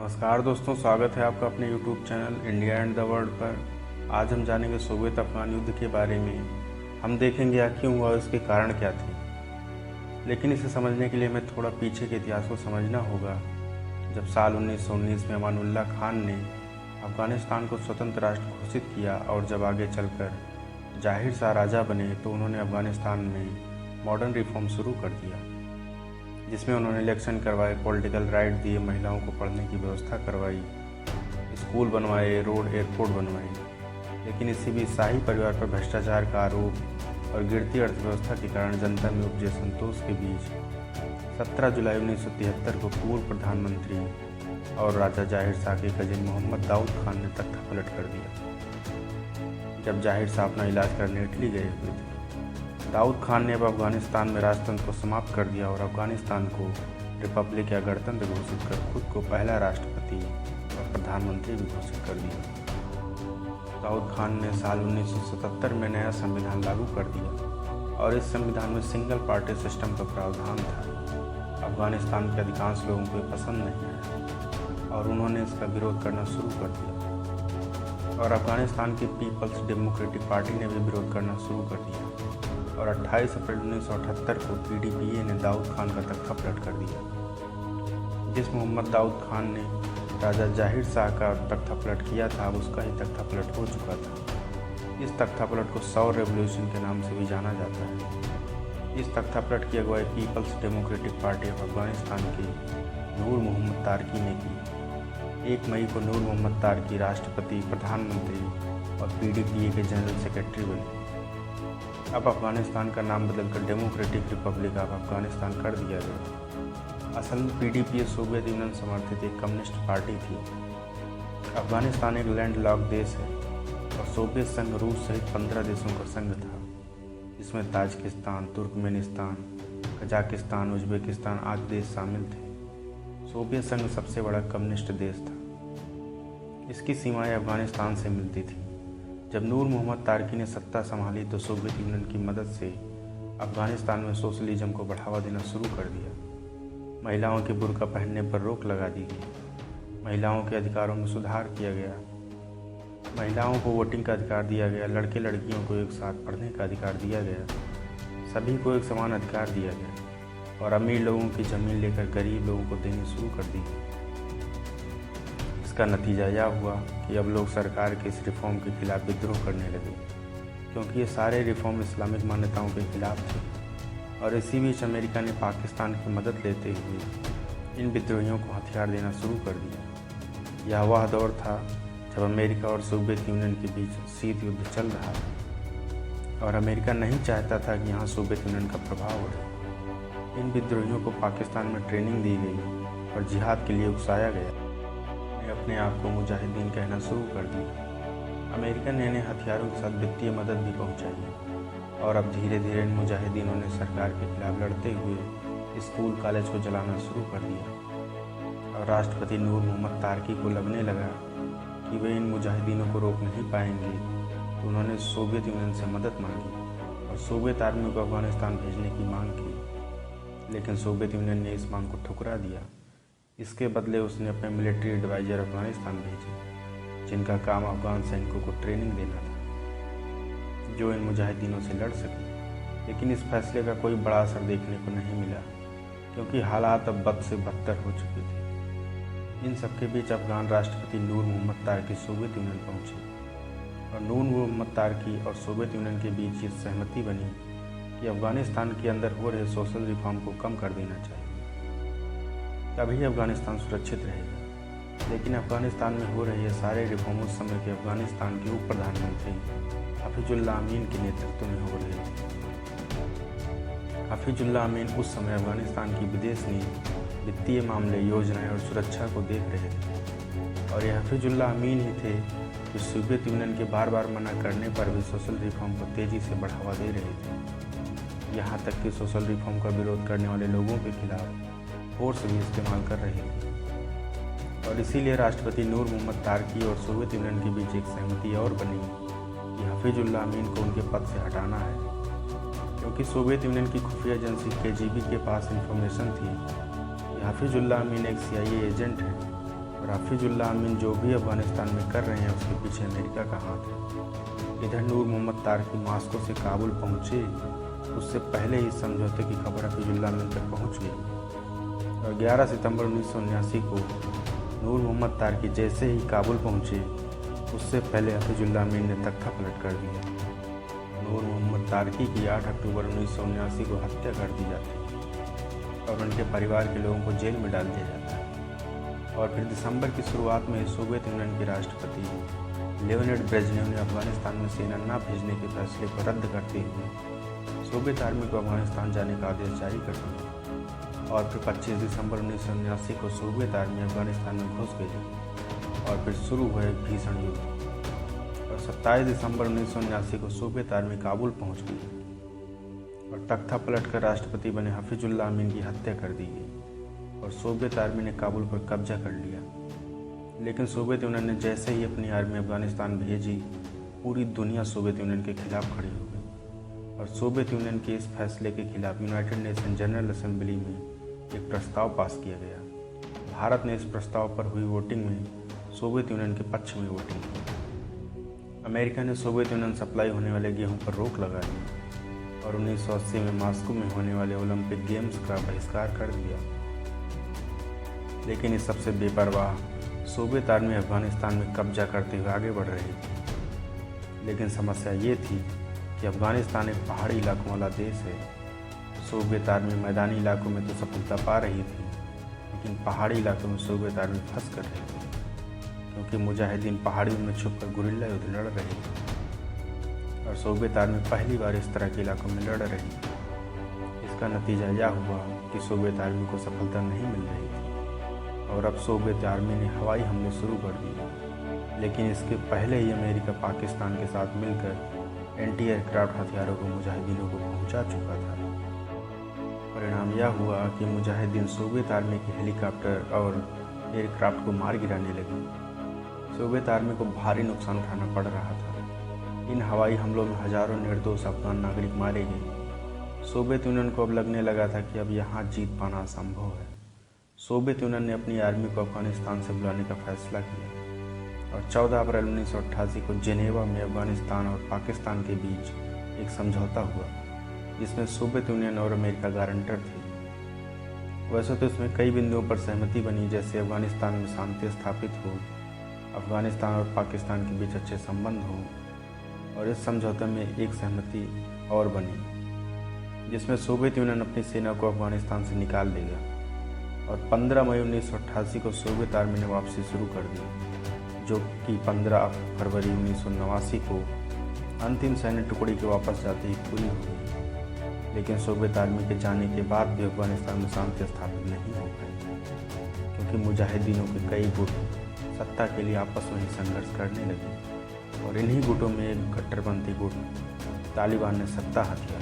नमस्कार दोस्तों, स्वागत है आपका अपने YouTube channel India and the world पर। आज हम जानेंगे सोवियत अफगान युद्ध के बारे में। हम देखेंगे यह क्यों हुआ और इसके कारण क्या थे। लेकिन इसे समझने के लिए हमें थोड़ा पीछे के इतिहास को समझना होगा। जब साल 1919 में अमानुल्लाह खान ने अफगानिस्तान को स्वतंत्र राष्ट्र घोषित किया और जब आगे चलकर जाहिर शाह राजा बने तो उन्होंने अफगानिस्तान में मॉडर्न रिफॉर्म शुरू कर दिया, जिसमें उन्होंने इलेक्शन करवाए, पॉलिटिकल राइट दिए, महिलाओं को पढ़ने की व्यवस्था करवाई, स्कूल बनवाए, रोड एयरपोर्ट बनवाए। लेकिन इसी बीच शाही परिवार पर भ्रष्टाचार का आरोप और गिरती अर्थव्यवस्था के कारण जनता में उपजे संतोष के बीच 17 जुलाई 1973 को पूर्व प्रधानमंत्री और राजा जाहिर शाह के कजिन मोहम्मद दाऊद खान ने तख्ता पलट कर दिया। जब जाहिर शाह अपना इलाज करने इटली गए हुए थे, दाऊद खान ने अब अफगानिस्तान में राजतंत्र को समाप्त कर दिया और अफगानिस्तान को रिपब्लिक या गणतंत्र घोषित कर खुद को पहला राष्ट्रपति और प्रधानमंत्री भी घोषित कर दिया। दाऊद खान ने साल 1977 में नया संविधान लागू कर दिया और इस संविधान में सिंगल पार्टी सिस्टम का प्रावधान था। अफगानिस्तान के अधिकांश लोगों को पसंद नहीं आया और उन्होंने इसका विरोध करना शुरू कर दिया और अफगानिस्तान की पीपल्स डेमोक्रेटिक पार्टी ने भी विरोध करना शुरू कर दिया और 28 अप्रैल 1978 को पीडीपीए ने दाऊद खान का तख्ता पलट कर दिया। जिस मोहम्मद दाऊद खान ने राजा जाहिर शाह का तख्ता पलट किया था, अब उसका ही तख्ता पलट हो चुका था। इस तख्ता पलट को सौर रेवोल्यूशन के नाम से भी जाना जाता है। इस तख्ता पलट की अगुवाई people's democratic party of Afghanistan के नूर मोहम्मद तारकी ने की। 1 मई को नूर मोहम्मद तारकी राष्ट्रपति, प्रधानमंत्री और पीडीपीए के जनरल सेक्रेटरी बने। अब अफगानिस्तान का नाम बदलकर डेमोक्रेटिक रिपब्लिक ऑफ अफगानिस्तान कर दिया गया। असल में पीडीपीए सोवियत यूनियन समर्थित एक कम्युनिस्ट पार्टी थी। अफगानिस्तान एक लैंडलॉक देश है और सोवियत संघ रूस सहित 15 देशों का संघ था, जिसमें ताजिकिस्तान, तुर्कमेनिस्तान, कजाकिस्तान, उज्बेकिस्तान आदि देश शामिल थे। सोवियत संघ सबसे बड़ा कम्युनिस्ट देश था। इसकी सीमाएं अफगानिस्तान से मिलती थी। जब नूर मोहम्मद तारकी ने सत्ता संभाली तो सोवियत यूनियन की मदद से अफगानिस्तान में सोशलिज्म को बढ़ावा देना शुरू कर दिया। महिलाओं के बुर्का पहनने पर रोक लगा दी गई। महिलाओं के अधिकारों में सुधार किया गया। महिलाओं को वोटिंग का अधिकार दिया गया। लड़के लड़कियों को एक साथ पढ़ने का अधिकार दिया गया। सभी को एक समान अधिकार दिया गया और अमीर लोगों की ज़मीन लेकर गरीब लोगों को देनी शुरू कर दी गई। इसका नतीजा यह हुआ कि अब लोग सरकार के इस रिफॉर्म के खिलाफ विद्रोह करने लगे, क्योंकि ये सारे रिफॉर्म इस्लामिक मान्यताओं के खिलाफ थे। और इसी बीच अमेरिका ने पाकिस्तान की मदद लेते हुए इन विद्रोहियों को हथियार देना शुरू कर दिया। यह वह दौर था जब अमेरिका और सोवियत यूनियन के बीच शीत युद्ध चल रहा था और अमेरिका नहीं चाहता था कि यहाँ सोवियत यूनियन का प्रभाव बढ़े। इन विद्रोहियों को पाकिस्तान में ट्रेनिंग दी गई और जिहाद के लिए उकसाया गया। अपने आप को मुजाहिदीन कहना शुरू कर दिया। अमेरिका ने इन्हें हथियारों के साथ वित्तीय मदद भी पहुंचाई और अब धीरे धीरे इन मुजाहिदीनों ने सरकार के खिलाफ लड़ते हुए स्कूल कॉलेज को जलाना शुरू कर दिया। और राष्ट्रपति नूर मोहम्मद तारकी को लगने लगा कि वे इन मुजाहिदीनों को रोक नहीं पाएंगे, तो उन्होंने सोवियत यूनियन से मदद मांगी और सोवियत आर्मी को अफगानिस्तान भेजने की मांग की। लेकिन सोवियत यूनियन ने इस मांग को ठुकरा दिया। इसके बदले उसने अपने मिलिट्री एडवाइज़र अफगानिस्तान भेजे, जिनका काम अफगान सैनिकों को ट्रेनिंग देना था, जो इन मुजाहिदीनों से लड़ सके। लेकिन इस फैसले का कोई बड़ा असर देखने को नहीं मिला, क्योंकि हालात अब बद से बदतर हो चुके थे। इन सबके बीच अफगान राष्ट्रपति नूर मोहम्मद तारकी सोवियत यूनियन पहुँचे और नूर मोहम्मद तारकी और सोवियत यूनियन के बीच ये सहमति बनी कि अफगानिस्तान के अंदर हो रहे सोशल रिफॉर्म को कम कर देना चाहिए, तभी अफगानिस्तान सुरक्षित रहेगा। लेकिन अफगानिस्तान में हो रहे ये सारे रिफॉर्म उस समय के अफगानिस्तान के उप प्रधानमंत्री हफीजुल्लाह अमीन के नेतृत्व में हो रहे थे। हफीजुल्लाह अमीन उस समय अफगानिस्तान की विदेश नीति, वित्तीय मामले, योजनाएं और सुरक्षा को देख रहे थे और ये हफीजुल्लाह अमीन ही थे जो सोवियत यूनियन के बार बार मना करने पर भी सोशल रिफॉर्म को तेज़ी से बढ़ावा दे रहे थे। यहाँ तक कि सोशल रिफॉर्म का विरोध करने वाले लोगों के खिलाफ फोर्स भी इस्तेमाल कर रहे थे। और इसीलिए राष्ट्रपति नूर मोहम्मद तारकी और सोवियत यूनियन के बीच एक सहमति और बनी कि हफीजुल्लाह अमीन को उनके पद से हटाना है, क्योंकि सोवियत यूनियन की खुफिया एजेंसी केजीबी के पास इंफॉर्मेशन थी कि हफीजुल्लाह अमीन एक CIA एजेंट है और हफीजुल्लाह अमीन जो भी अफगानिस्तान में कर रहे हैं उसके पीछे अमेरिका का हाथ है। इधर नूर मोहम्मद तारकी मास्को से काबुल पहुँचे, उससे पहले ही समझौते की खबर हफीजुल्लाह अमीन तक पहुँच गई और 11 सितंबर 1979 को नूर मोहम्मद तारकी जैसे ही काबुल पहुँचे उससे पहले हफीजुल्लाह अमीन ने तख्ता पलट कर दिया। नूर मोहम्मद तारकी की 8 अक्टूबर 1979 को हत्या कर दी जाती है और उनके परिवार के लोगों को जेल में डाल दिया जाता है। और फिर दिसंबर की शुरुआत में सोवियत यूनियन के राष्ट्रपति लियोनिड ब्रेजनेव ने अफगानिस्तान में सेना न भेजने के फैसले को रद्द करते हुए सोवियत आर्मी को अफगानिस्तान जाने का आदेश जारी कर दिया। और फिर 25 दिसंबर 1979 को सोवियत आर्मी अफगानिस्तान में घुस गई और फिर शुरू हुआ एक भीषण युद्ध। और 27 दिसंबर 1979 को सोवियत आर्मी काबुल पहुंच गई और तख्ता पलटकर राष्ट्रपति बने हफीजुल्लाह अमीन की हत्या कर दी गई और सोवियत आर्मी ने काबुल पर कब्जा कर लिया। लेकिन सोवियत यूनियन ने जैसे ही अपनी आर्मी अफगानिस्तान भेजी, पूरी दुनिया सोवियत यूनियन के खिलाफ खड़ी हो गई और सोवियत यूनियन के इस फैसले के खिलाफ यूनाइटेड नेशन जनरल असेंबली में एक प्रस्ताव पास किया गया। भारत ने इस प्रस्ताव पर हुई वोटिंग में सोवियत यूनियन के पक्ष में वोटिंग की। अमेरिका ने सोवियत यूनियन सप्लाई होने वाले गेहूं पर रोक लगा दी और 1980 में मास्को में होने वाले ओलंपिक गेम्स का बहिष्कार कर दिया। लेकिन इस सबसे बेपरवाह सोवियत आर्मी अफगानिस्तान में कब्जा करते हुए आगे बढ़ रही थी। लेकिन समस्या ये थी कि अफगानिस्तान एक पहाड़ी इलाकों वाला देश है। सोवियत आर्मी मैदानी इलाकों में तो सफलता पा रही थी, लेकिन पहाड़ी इलाकों में सोवियत आर्मी फंस कर रही थी, क्योंकि मुजाहिदीन पहाड़ियों में छुपकर गुरिल्ला युद्ध लड़ रहे थे और सोवियत आर्मी पहली बार इस तरह के इलाकों में लड़ रही थी। इसका नतीजा यह हुआ कि सोवियत आर्मी को सफलता नहीं मिल रही थी और अब सोवियत आर्मी ने हवाई हमले शुरू कर दिए। लेकिन इसके पहले ही अमेरिका पाकिस्तान के साथ मिलकर एंटी एयरक्राफ्ट हथियारों को मुजाहिदीनों को पहुंचा चुका था। परिणाम यह हुआ कि मुजाहिदीन सोवियत आर्मी के हेलीकॉप्टर और एयरक्राफ्ट को मार गिराने लगे। सोवियत आर्मी को भारी नुकसान उठाना पड़ रहा था। इन हवाई हमलों में हजारों निर्दोष अफगान नागरिक मारे गए। सोवियत यूनियन को अब लगने लगा था कि अब यहाँ जीत पाना असंभव है। सोवियत यूनियन ने अपनी आर्मी को अफगानिस्तान से बुलाने का फैसला किया और 14 अप्रैल 1988 को जेनेवा में अफगानिस्तान और पाकिस्तान के बीच एक समझौता हुआ, जिसमें सोवियत यूनियन और अमेरिका गारंटर थे। वैसे तो इसमें कई बिंदुओं पर सहमति बनी, जैसे अफगानिस्तान में शांति स्थापित हो, अफगानिस्तान और पाकिस्तान के बीच अच्छे संबंध हों। और इस समझौते में एक सहमति और बनी, जिसमें सोवियत यूनियन अपनी सेना को अफगानिस्तान से निकाल देगा और 15 मई 1988 को सोवियत आर्मी ने वापसी शुरू कर दी, जो कि 15 फरवरी 1989 को अंतिम सैन्य टुकड़ी के वापस जाते ही पूरी हो गई। लेकिन सोवियत आर्मी के जाने के बाद भी अफगानिस्तान में शांति स्थापित नहीं हो पाई, क्योंकि मुजाहिदीनों के कई गुट सत्ता के लिए आपस में ही संघर्ष करने लगे और इन्हीं गुटों में एक कट्टरपंथी गुट तालिबान ने सत्ता हाथ लिया।